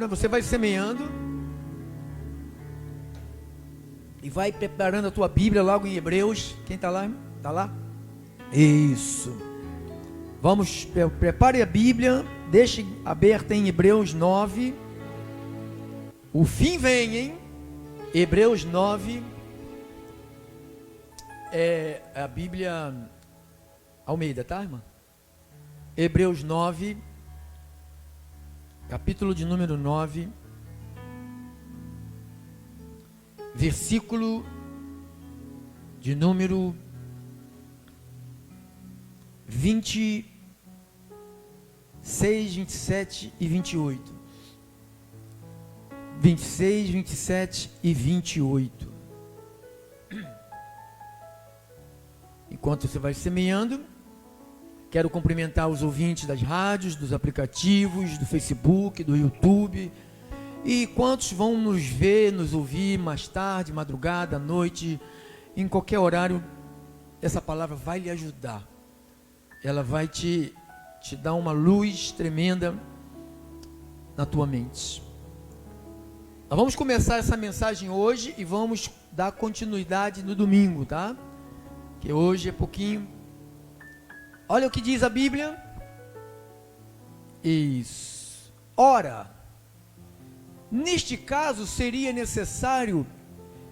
Você vai semeando e vai preparando a tua Bíblia logo em Hebreus. Quem está lá? Está lá? Isso. Vamos, prepare a Bíblia, deixe aberta em Hebreus 9. O fim vem, hein? Hebreus 9. É a Bíblia Almeida, tá, irmã? Hebreus 9, capítulo de número 9, versículo de número 26, 27 e 28. 26, 27 e 28. Enquanto você vai semeando, quero cumprimentar os ouvintes das rádios, dos aplicativos, do Facebook, do YouTube. E quantos vão nos ver, nos ouvir mais tarde, madrugada, à noite, em qualquer horário, essa palavra vai lhe ajudar. Ela vai te dar uma luz tremenda na tua mente. Nós vamos começar essa mensagem hoje e vamos dar continuidade no domingo, tá? Que hoje é pouquinho. Olha o que diz a Bíblia. Isso. Ora, neste caso seria necessário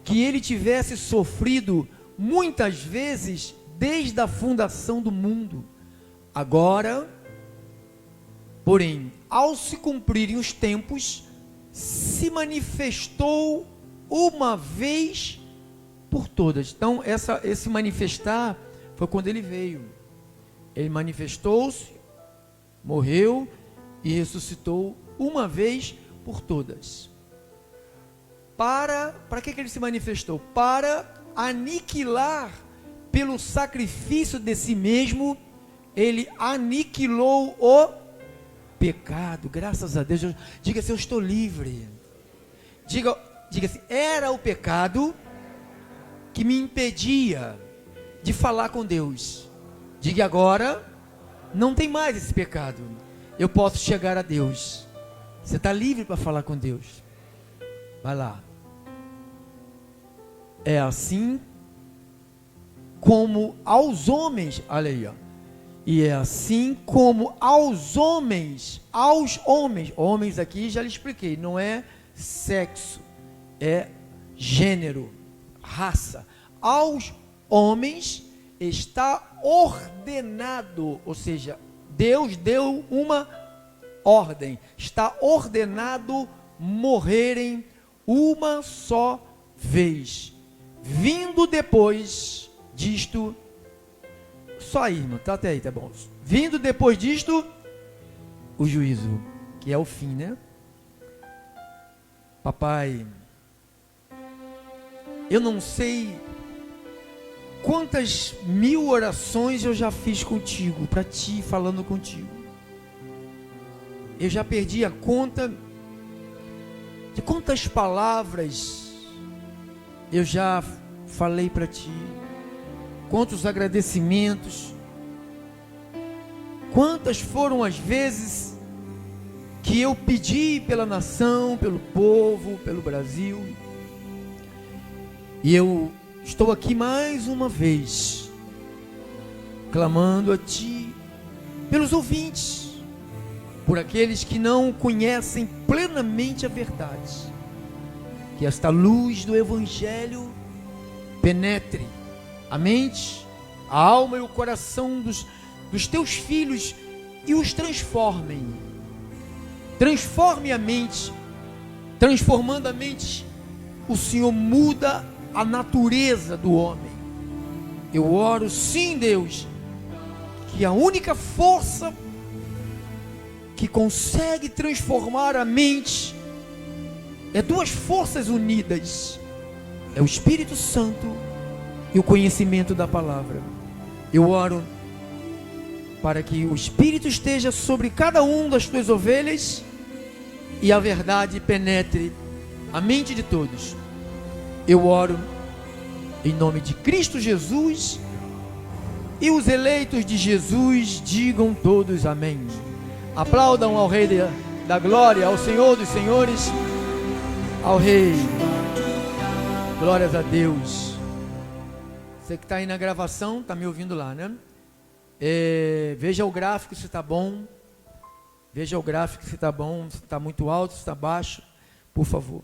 que ele tivesse sofrido muitas vezes desde a fundação do mundo. Agora, porém, ao se cumprirem os tempos, se manifestou uma vez por todas. Então, esse manifestar foi quando ele veio. Ele manifestou-se, morreu e ressuscitou uma vez por todas. Para que ele se manifestou? Para aniquilar, pelo sacrifício de si mesmo, ele aniquilou o pecado. Graças a Deus. Diga assim: eu estou livre. Diga assim: era o pecado que me impedia de falar com Deus. Diga agora, não tem mais esse pecado. Eu posso chegar a Deus. Você está livre para falar com Deus. Vai lá. É assim como aos homens, olha aí, ó. E é assim como aos homens, homens aqui já lhe expliquei, não é sexo, é gênero, raça. Aos homens está ordenado, ou seja, Deus deu uma ordem, está ordenado morrerem uma só vez, vindo depois disto, só aí, irmão, tá até aí, tá bom, vindo depois disto, o juízo, que é o fim, né? Papai, eu não sei quantas mil orações eu já fiz contigo, para ti, falando contigo. Eu já perdi a conta de quantas palavras eu já falei para ti, quantos agradecimentos, quantas foram as vezes que eu pedi pela nação, pelo povo, pelo Brasil. E eu estou aqui mais uma vez, clamando a ti, pelos ouvintes, por aqueles que não conhecem plenamente a verdade, que esta luz do Evangelho penetre a mente, a alma e o coração dos teus filhos e os transforme a mente. Transformando a mente, o Senhor muda a natureza do homem. Eu oro, sim, Deus, que a única força que consegue transformar a mente é duas forças unidas: é o Espírito Santo e o conhecimento da palavra. Eu oro para que o Espírito esteja sobre cada um das tuas ovelhas e a verdade penetre a mente de todos. Eu oro em nome de Cristo Jesus, e os eleitos de Jesus digam todos amém. Aplaudam ao Rei da glória, ao Senhor dos senhores, ao Rei. Glórias a Deus. Você que está aí na gravação, está me ouvindo lá, né? Veja o gráfico se está bom. Veja o gráfico se está bom, se está muito alto, se está baixo, por favor.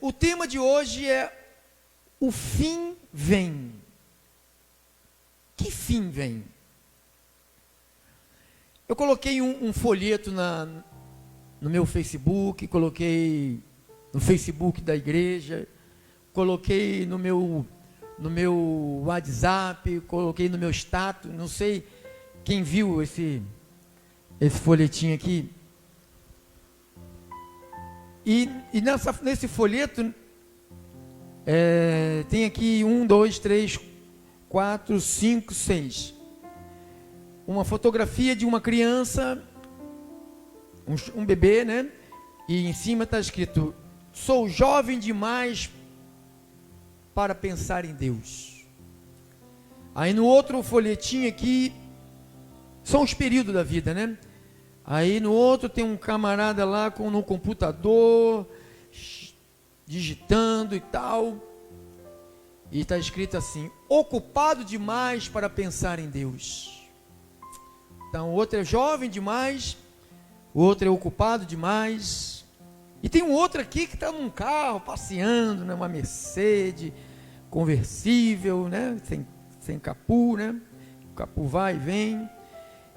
O tema de hoje é: o fim vem. Que fim vem? Eu coloquei um folheto no meu Facebook, coloquei no Facebook da igreja, coloquei no meu WhatsApp, coloquei no meu status. Não sei quem viu esse folhetinho aqui. E nesse folheto tem aqui 1, 2, 3, 4, 5, 6. Uma fotografia de uma criança, um bebê, né? E em cima está escrito: sou jovem demais para pensar em Deus. Aí no outro folhetinho aqui, são os períodos da vida, né? Aí no outro tem um camarada lá no computador, digitando e tal. E está escrito assim: ocupado demais para pensar em Deus. Então o outro é jovem demais, o outro é ocupado demais. E tem um outro aqui que está num carro, passeando, né? Uma Mercedes conversível, né? Sem capô, né? O capô vai e vem.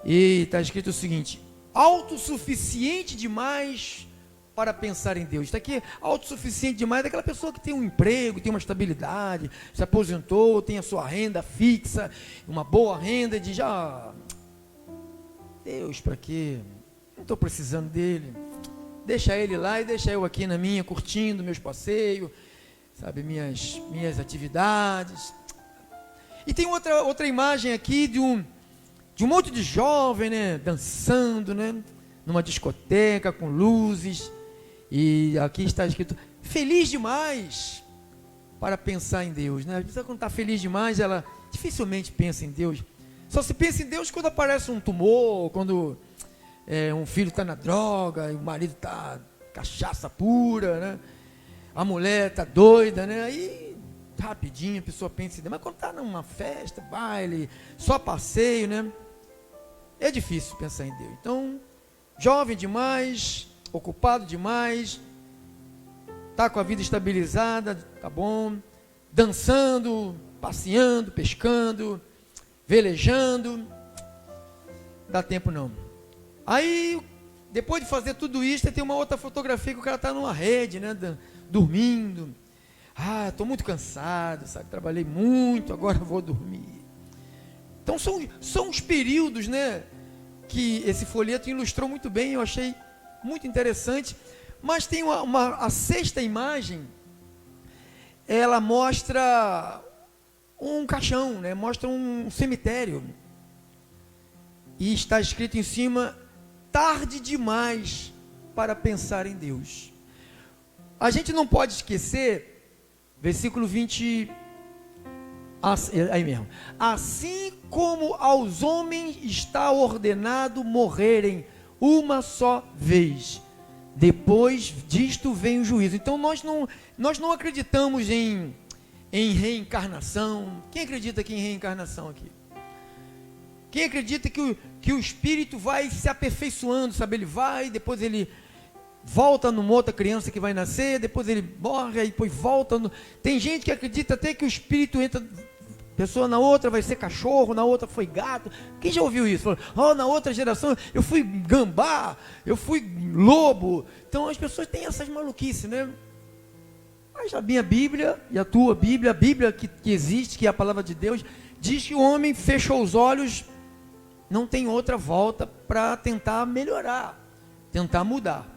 E está escrito o seguinte: autossuficiente demais para pensar em Deus. Está aqui: autossuficiente demais daquela pessoa que tem um emprego, tem uma estabilidade, se aposentou, tem a sua renda fixa, uma boa renda, e diz: Deus, para quê? Não estou precisando dele. Deixa ele lá e deixa eu aqui na minha, curtindo meus passeios, sabe, minhas atividades. E tem outra imagem aqui de um monte de jovem, né, dançando, né, numa discoteca com luzes. E aqui está escrito: feliz demais para pensar em Deus, né? A pessoa, quando está feliz demais, ela dificilmente pensa em Deus. Só se pensa em Deus quando aparece um tumor, quando um filho está na droga, e o marido está cachaça pura, né? A mulher está doida, né? Aí rapidinho a pessoa pensa em Deus. Mas quando está numa festa, baile, só passeio, né? É difícil pensar em Deus. Então, jovem demais, ocupado demais, está com a vida estabilizada, tá bom, dançando, passeando, pescando, velejando, dá tempo não. Aí, depois de fazer tudo isso, tem uma outra fotografia que o cara está numa rede, né, dormindo. Estou muito cansado, sabe, trabalhei muito, agora vou dormir. Então são os períodos, né, que esse folheto ilustrou muito bem, eu achei muito interessante. Mas tem a sexta imagem, ela mostra um caixão, né? Mostra um cemitério. E está escrito em cima: tarde demais para pensar em Deus. A gente não pode esquecer, versículo 20, aí mesmo: assim como aos homens está ordenado morrerem uma só vez, depois disto vem o juízo. Então nós não acreditamos em reencarnação. Quem acredita aqui em reencarnação aqui? Quem acredita que o espírito vai se aperfeiçoando, sabe? Ele vai, depois ele volta numa outra criança que vai nascer, depois ele morre, aí depois volta. Tem gente que acredita até que o espírito entra, pessoa na outra vai ser cachorro, na outra foi gato. Quem já ouviu isso? Falou: na outra geração eu fui gambá, eu fui lobo. Então as pessoas têm essas maluquices, né? Mas a minha Bíblia e a tua Bíblia, a Bíblia que existe, que é a palavra de Deus, diz que o homem fechou os olhos, não tem outra volta para tentar melhorar, tentar mudar.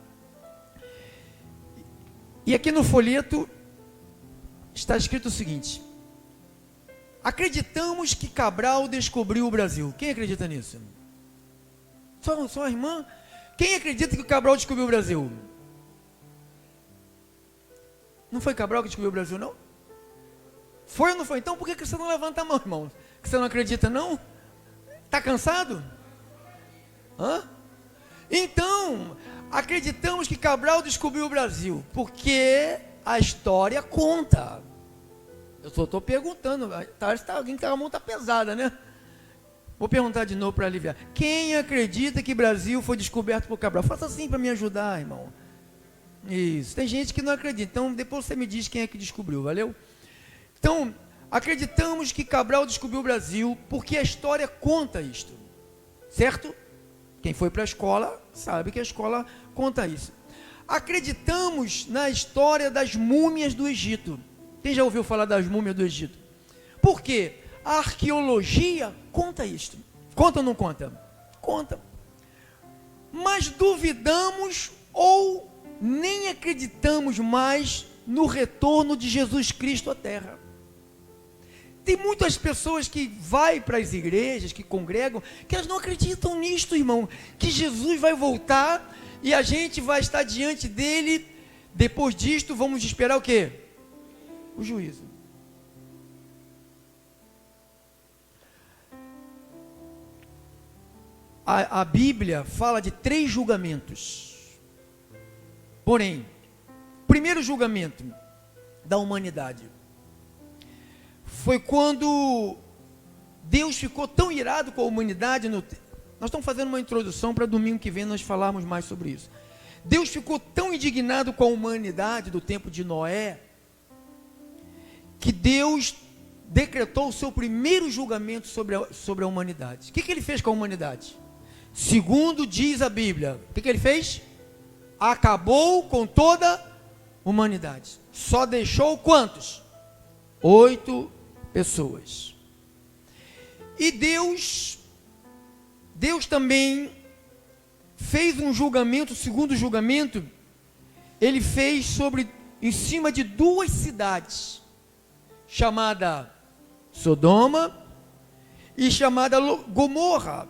E aqui no folheto está escrito o seguinte: acreditamos que Cabral descobriu o Brasil. Quem acredita nisso? Só a irmã? Quem acredita que o Cabral descobriu o Brasil? Não foi Cabral que descobriu o Brasil, não? Foi ou não foi? Então por que você não levanta a mão, irmão? Que você não acredita, não? Está cansado? Hã? Então, acreditamos que Cabral descobriu o Brasil, porque a história conta. Eu só estou perguntando, alguém que tá, a mão está pesada, né? Vou perguntar de novo para aliviar. Quem acredita que o Brasil foi descoberto por Cabral? Faça assim para me ajudar, irmão. Isso, tem gente que não acredita, então depois você me diz quem é que descobriu, valeu? Então, acreditamos que Cabral descobriu o Brasil, porque a história conta isto, certo? Quem foi para a escola sabe que a escola conta isso. Acreditamos na história das múmias do Egito. Quem já ouviu falar das múmias do Egito? Por quê? A arqueologia conta isto. Conta ou não conta? Conta. Mas duvidamos ou nem acreditamos mais no retorno de Jesus Cristo à Terra. Tem muitas pessoas que vão para as igrejas, que congregam, que elas não acreditam nisto, irmão, que Jesus vai voltar e a gente vai estar diante dele. Depois disto, vamos esperar o quê? O juízo. A Bíblia fala de 3 julgamentos. Porém, o primeiro julgamento da humanidade foi quando Deus ficou tão irado com a humanidade. Nós estamos fazendo uma introdução para domingo que vem nós falarmos mais sobre isso. Deus ficou tão indignado com a humanidade do tempo de Noé, que Deus decretou o seu primeiro julgamento sobre a humanidade. O que ele fez com a humanidade? Segundo diz a Bíblia, o que ele fez? Acabou com toda a humanidade. Só deixou quantos? 8 pessoas. E Deus também fez um julgamento, o segundo julgamento, ele fez em cima de 2 cidades, chamada Sodoma e chamada Gomorra.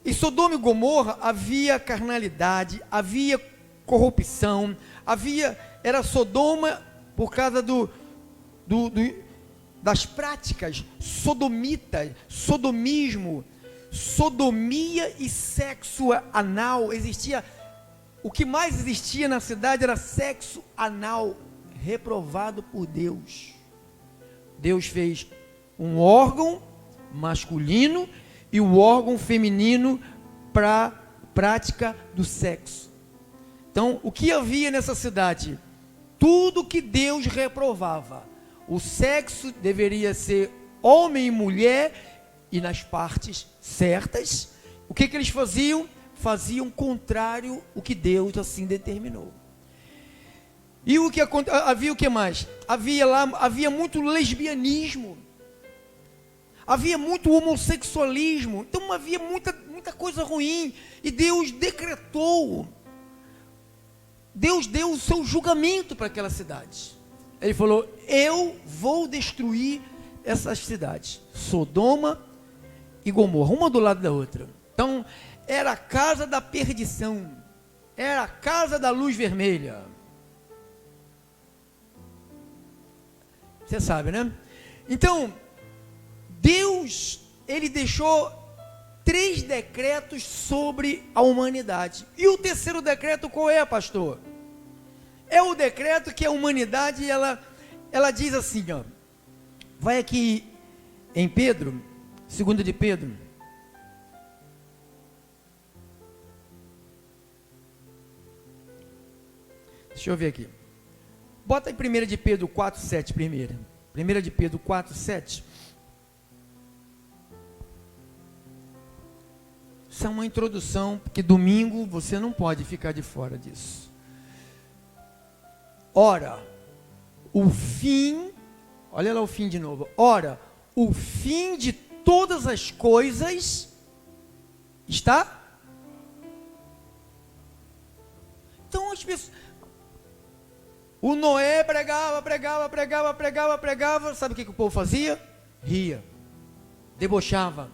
Em Sodoma e Gomorra havia carnalidade, havia corrupção, era Sodoma por causa das práticas sodomitas, sodomismo, sodomia e sexo anal. O que mais existia na cidade era sexo anal, reprovado por Deus. Deus fez um órgão masculino e o órgão feminino para prática do sexo. Então, o que havia nessa cidade? Tudo que Deus reprovava. O sexo deveria ser homem e mulher, e nas partes certas. O que eles faziam? Faziam contrário ao que Deus assim determinou. E havia o que mais? Havia muito lesbianismo. Havia muito homossexualismo. Então havia muita coisa ruim. E Deus decretou. Deus deu o seu julgamento para aquela cidade. Ele falou: eu vou destruir essas cidades, Sodoma e Gomorra, uma do lado da outra. Então, era a casa da perdição, era a casa da luz vermelha. Você sabe, né? Então, Deus, ele deixou 3 decretos sobre a humanidade. E o terceiro decreto qual é, pastor? É o decreto que a humanidade, ela diz assim, ó. Vai aqui em Pedro, 2 de Pedro. Deixa eu ver aqui. Bota aí 1 de Pedro 4:7 primeiro. 1 de Pedro 4:7. Isso é uma introdução, porque domingo você não pode ficar de fora disso. Ora, o fim, olha lá o fim de novo. Ora, o fim de todas as coisas está. Então as pessoas. O Noé pregava. Sabe o que o povo fazia? Ria, debochava.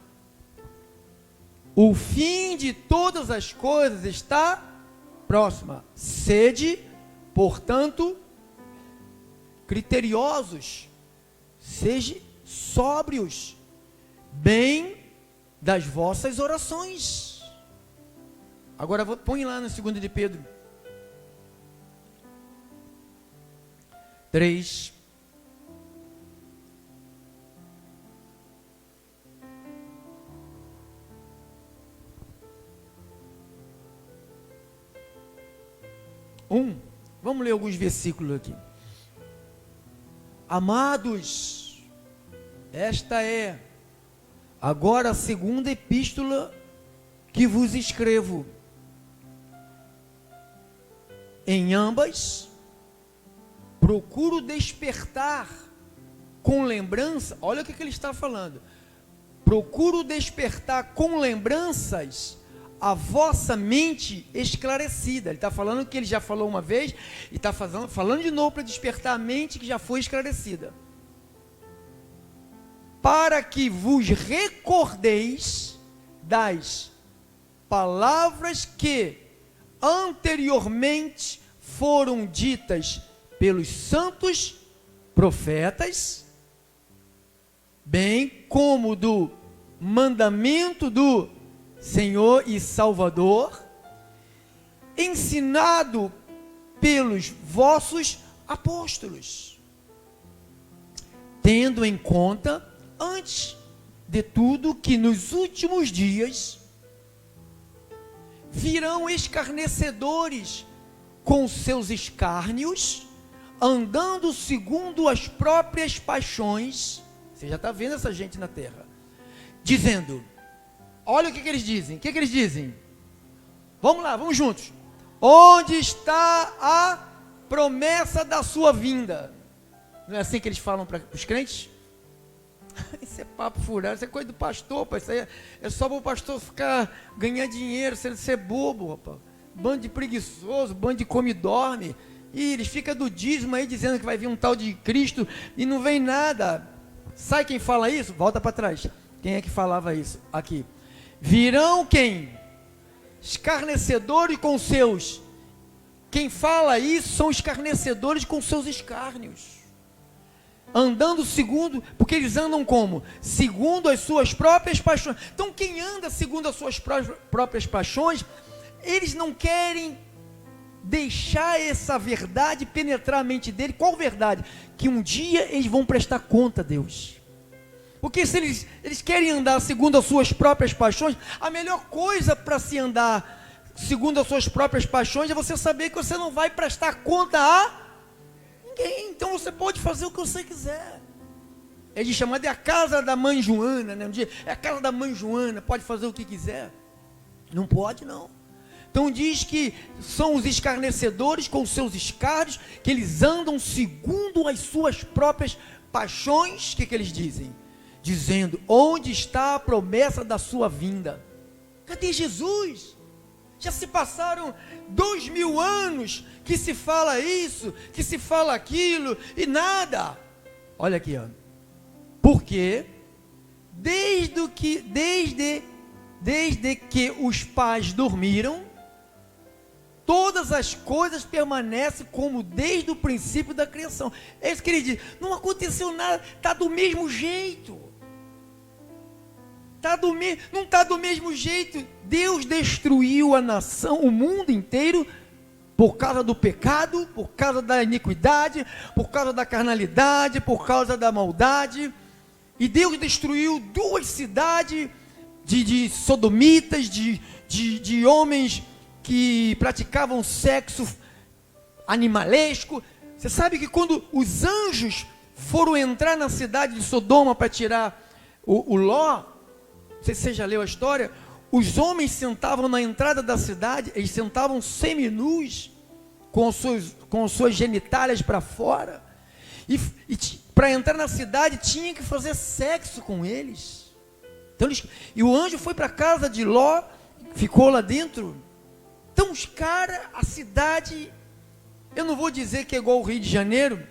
O fim de todas as coisas está próxima. Sede, portanto, criteriosos, sejam sóbrios, bem das vossas orações. Agora põe lá no 2 de Pedro 3. Vamos ler alguns versículos aqui. Amados, esta é agora a segunda epístola que vos escrevo. Em ambas, procuro despertar com lembrança. Olha o que ele está falando. Procuro despertar com lembranças a vossa mente esclarecida. Ele está falando que ele já falou uma vez, e está falando de novo para despertar a mente que já foi esclarecida. Para que vos recordeis das palavras que anteriormente foram ditas pelos santos profetas, bem como do mandamento do Senhor e Salvador, ensinado pelos vossos apóstolos, tendo em conta, antes de tudo, que nos últimos dias virão escarnecedores com seus escárnios, andando segundo as próprias paixões. Você já está vendo essa gente na terra, dizendo, olha o que eles dizem. O que eles dizem? Vamos lá, vamos juntos. Onde está a promessa da sua vinda? Não é assim que eles falam para os crentes? Isso é papo furado, isso é coisa do pastor, rapaz. Isso aí é só para o pastor ficar, ganhar dinheiro, ser bobo, rapaz. Bando de preguiçoso, bando de come e dorme. E eles ficam do dízimo aí, dizendo que vai vir um tal de Cristo, e não vem nada. Sabe quem fala isso? Volta para trás. Quem é que falava isso aqui? Virão quem? Escarnecedores com seus. Quem fala isso são escarnecedores com seus escárnios. Andando segundo, porque eles andam como? Segundo as suas próprias paixões. Então quem anda segundo as suas próprias paixões, eles não querem deixar essa verdade penetrar a mente dele. Qual verdade? Que um dia eles vão prestar conta a Deus. Porque se eles querem andar segundo as suas próprias paixões, a melhor coisa para se andar segundo as suas próprias paixões é você saber que você não vai prestar conta a ninguém. Então você pode fazer o que você quiser. É de chamar de a casa da mãe Joana, né? Um dia, é a casa da mãe Joana, pode fazer o que quiser. Não pode, não. Então diz que são os escarnecedores com seus escárnios, que eles andam segundo as suas próprias paixões. O que eles dizem? Dizendo, onde está a promessa da sua vinda? Cadê Jesus? Já se passaram 2000 anos que se fala isso, que se fala aquilo, e nada. Olha aqui, ó. Porque desde que os pais dormiram, todas as coisas permanecem como desde o princípio da criação. É isso que ele diz. Não aconteceu nada, está do mesmo jeito. Não está do mesmo jeito. Deus destruiu a nação, o mundo inteiro, por causa do pecado, por causa da iniquidade, por causa da carnalidade, por causa da maldade. E Deus destruiu 2 cidades de sodomitas, de homens que praticavam sexo animalesco. Você sabe que quando os anjos foram entrar na cidade de Sodoma para tirar o Ló, não sei se você já leu a história, os homens sentavam na entrada da cidade, eles sentavam seminus, com suas genitálias para fora, e para entrar na cidade tinha que fazer sexo com eles. Então e o anjo foi para a casa de Ló, ficou lá dentro. Então os caras, a cidade, eu não vou dizer que é igual o Rio de Janeiro,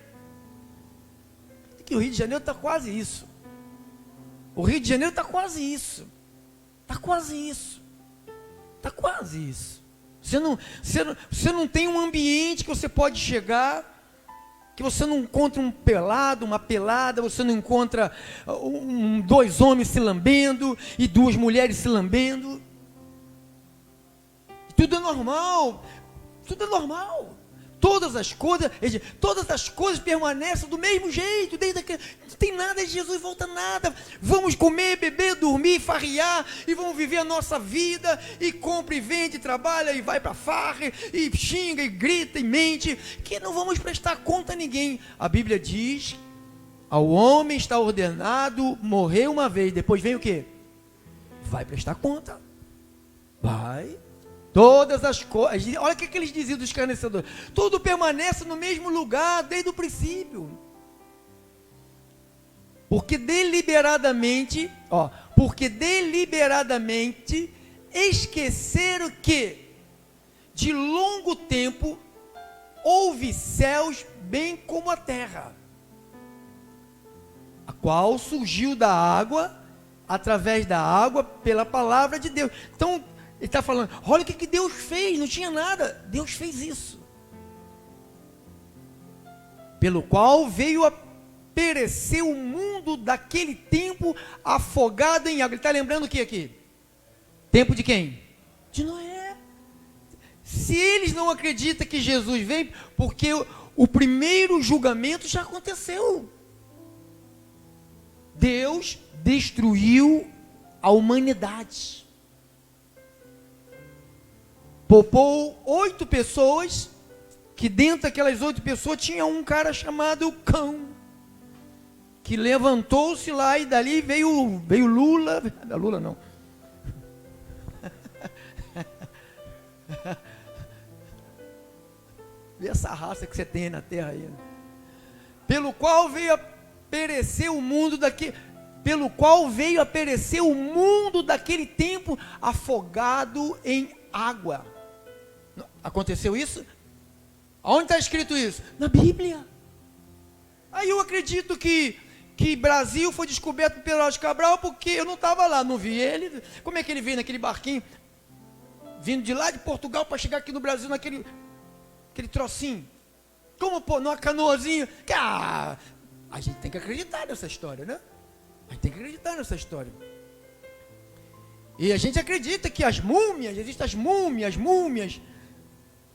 que o Rio de Janeiro está quase isso. O Rio de Janeiro está quase isso. Está quase isso. Está quase isso. Você não tem um ambiente que você pode chegar, que você não encontra um pelado, uma pelada, você não encontra 2 homens se lambendo e 2 mulheres se lambendo. tudo é normal, tudo é normal. Todas as coisas permanecem do mesmo jeito, não tem nada de Jesus, volta nada. Vamos comer, beber, dormir, farrear, e vamos viver a nossa vida, e compra e vende, trabalha, e vai para farra, e xinga, e grita, e mente, que não vamos prestar conta a ninguém. A Bíblia diz, ao homem está ordenado morrer uma vez, depois vem o quê? Vai prestar conta, vai. Todas as coisas, olha o que eles diziam dos escarnecedores, tudo permanece no mesmo lugar desde o princípio, porque deliberadamente esqueceram que de longo tempo houve céus bem como a terra, a qual surgiu da água, através da água, pela palavra de Deus. Então ele está falando, olha o que Deus fez, não tinha nada, Deus fez isso, pelo qual veio a perecer o mundo daquele tempo afogado em água. Ele está lembrando o que aqui? Tempo de quem? De Noé. Se eles não acreditam que Jesus veio, porque o primeiro julgamento já aconteceu, Deus destruiu a humanidade, poupou 8 pessoas, que dentro daquelas 8 pessoas tinha um cara chamado Cão, que levantou-se lá, e dali veio Lula, Lula não, vê essa raça que você tem aí na terra aí, pelo qual veio a perecer o mundo daquele tempo afogado em água. Aconteceu isso? Aonde está escrito isso? Na Bíblia. Aí eu acredito que Brasil foi descoberto por Pedro Álvares Cabral, porque eu não estava lá, não vi ele. Como é que ele veio naquele barquinho, vindo de lá de Portugal para chegar aqui no Brasil, naquele trocinho? Como, pô, numa canoazinha? A gente tem que acreditar nessa história, né? A gente tem que acreditar nessa história. E a gente acredita que existem as múmias.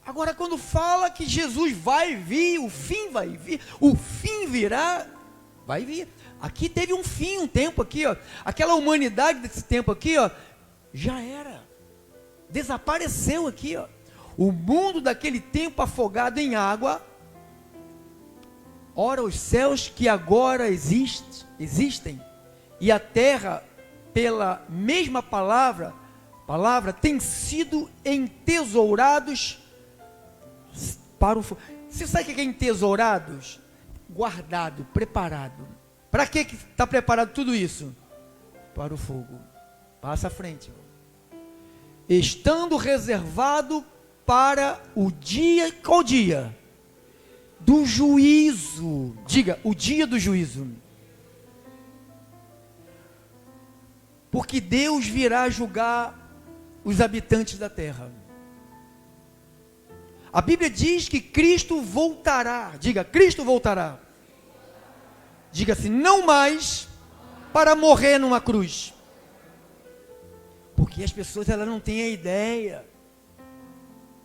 Agora, quando fala que Jesus vai vir, o fim vai vir, o fim virá, vai vir. Aqui teve um fim, um tempo aqui, ó. Aquela humanidade desse tempo aqui, ó, já era. Desapareceu aqui, ó. O mundo daquele tempo afogado em água. Ora, os céus que agora existem, e a terra, pela mesma palavra, tem sido entesourados para o fogo. Você sabe o que é entesourados? Guardado, preparado. Para que está preparado tudo isso? Para o fogo. Passa à frente. Estando reservado para o dia, qual dia? Do juízo. Diga, o dia do juízo. Porque Deus virá julgar os habitantes da terra. A Bíblia diz que Cristo voltará. Diga, Cristo voltará. Diga assim, não mais para morrer numa cruz. Porque as pessoas, elas não têm a ideia.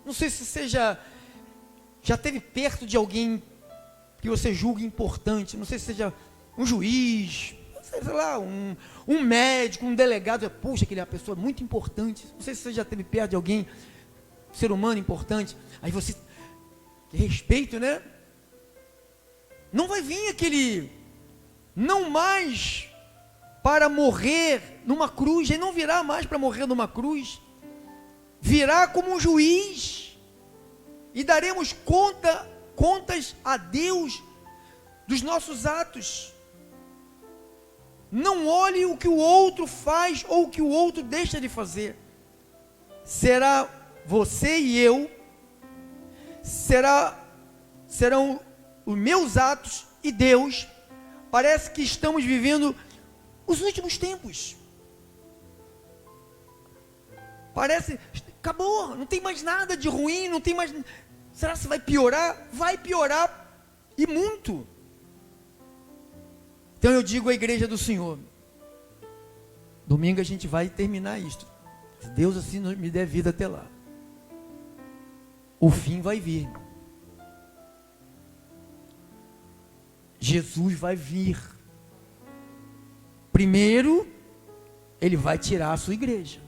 Não sei se você já esteve perto de alguém que você julga importante. Não sei se seja um juiz, sei lá, um médico, um delegado. Puxa, aquele é uma pessoa muito importante. Não sei se você já esteve perto de alguém, ser humano importante. Aí você, que respeito, né? Não vai vir aquele, não mais para morrer numa cruz. Ele não virá mais para morrer numa cruz. Virá como um juiz. E daremos contas a Deus dos nossos atos. Não olhe o que o outro faz ou o que o outro deixa de fazer. Será você e eu, serão os meus atos e Deus. Parece que estamos vivendo os últimos tempos. Parece, acabou, não tem mais nada de ruim, não tem mais. Será que vai piorar? Vai piorar, e muito. Então eu digo à igreja do Senhor, domingo a gente vai terminar isto, se Deus assim me der vida até lá. o fim vai vir. Jesus vai vir. Primeiro, ele vai tirar a sua igreja.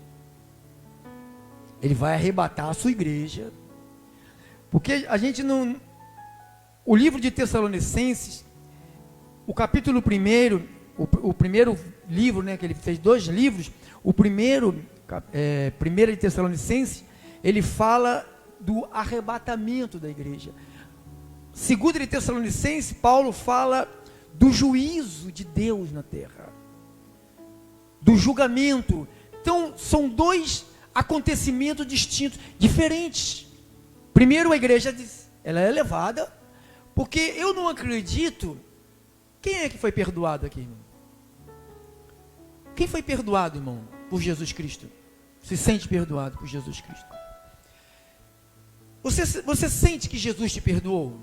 Ele vai arrebatar a sua igreja. Porque a gente não... O livro de Tessalonicenses, o capítulo 1, o primeiro livro, né, que ele fez 2 livros, o primeiro de Tessalonicenses, ele fala do arrebatamento da igreja. Segundo de Tessalonicenses, Paulo fala do juízo de Deus na terra, do julgamento. Então, são 2 acontecimentos distintos, diferentes. Primeiro, a igreja ela é levada, porque eu não acredito. Quem é que foi perdoado aqui, irmão? Quem foi perdoado, irmão, por Jesus Cristo? Se sente perdoado por Jesus Cristo? Você sente que Jesus te perdoou?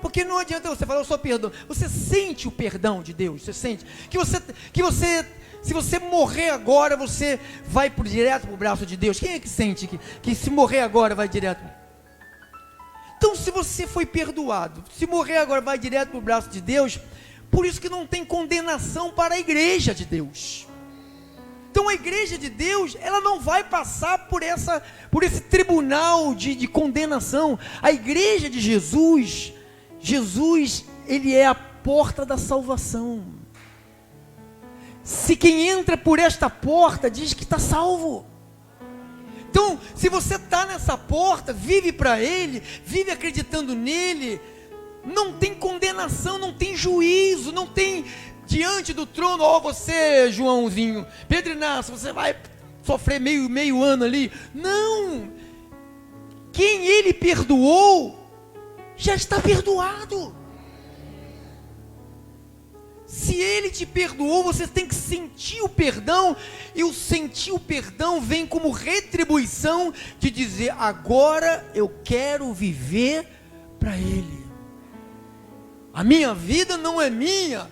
Porque não adianta você falar, eu sou perdão. Você sente o perdão de Deus? Você sente que você se você morrer agora, você vai direto para o braço de Deus? Quem é que sente que se morrer agora vai direto? Então, se você foi perdoado, se morrer agora vai direto para o braço de Deus, por isso que não tem condenação para a igreja de Deus. Então a igreja de Deus, ela não vai passar por esse tribunal de condenação. A igreja de Jesus, ele é a porta da salvação. Se quem entra por esta porta diz que está salvo. Então, se você está nessa porta, vive para Ele, vive acreditando nele, não tem condenação, não tem juízo, não tem diante do trono, ó, você, Joãozinho, Pedro Inácio, você vai sofrer meio ano ali. Não! Quem Ele perdoou, já está perdoado. Se Ele te perdoou, você tem que sentir o perdão, e o sentir o perdão vem como retribuição de dizer, agora eu quero viver para Ele. A minha vida não é minha,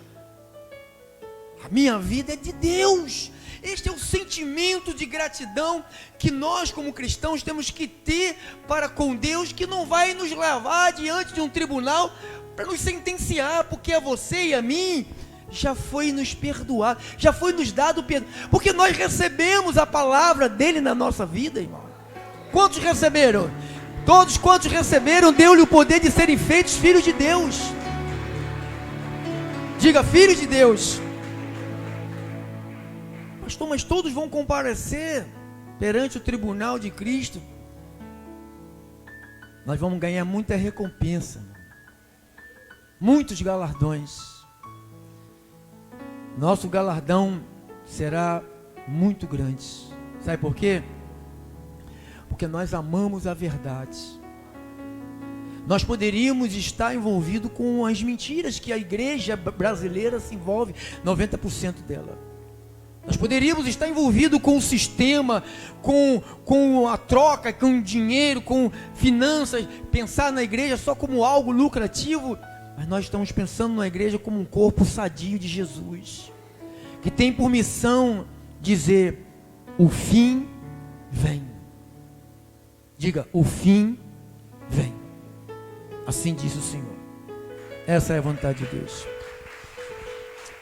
a minha vida é de Deus. Este é o sentimento de gratidão que nós como cristãos temos que ter para com Deus, que não vai nos levar diante de um tribunal para nos sentenciar, porque a você e a mim já foi nos perdoado, já foi nos dado o perdão, porque nós recebemos a palavra dele na nossa vida, irmão. Quantos receberam? Todos quantos receberam, deu-lhe o poder de serem feitos filhos de Deus. Diga, filhos de Deus. Pastor, mas todos vão comparecer perante o tribunal de Cristo. Nós vamos ganhar muita recompensa, muitos galardões. Nosso galardão será muito grande. Sabe por quê? Porque nós amamos a verdade. Nós poderíamos estar envolvidos com as mentiras que a igreja brasileira se envolve, 90% dela. Nós poderíamos estar envolvidos com o sistema, com a troca, com dinheiro, com finanças, pensar na igreja só como algo lucrativo. Mas nós estamos pensando na igreja como um corpo sadio de Jesus, que tem por missão dizer, o fim vem. Diga, o fim vem. Assim diz o Senhor. Essa é a vontade de Deus.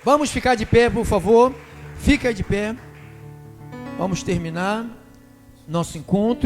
Vamos ficar de pé, por favor. Fica de pé. Vamos terminar nosso encontro.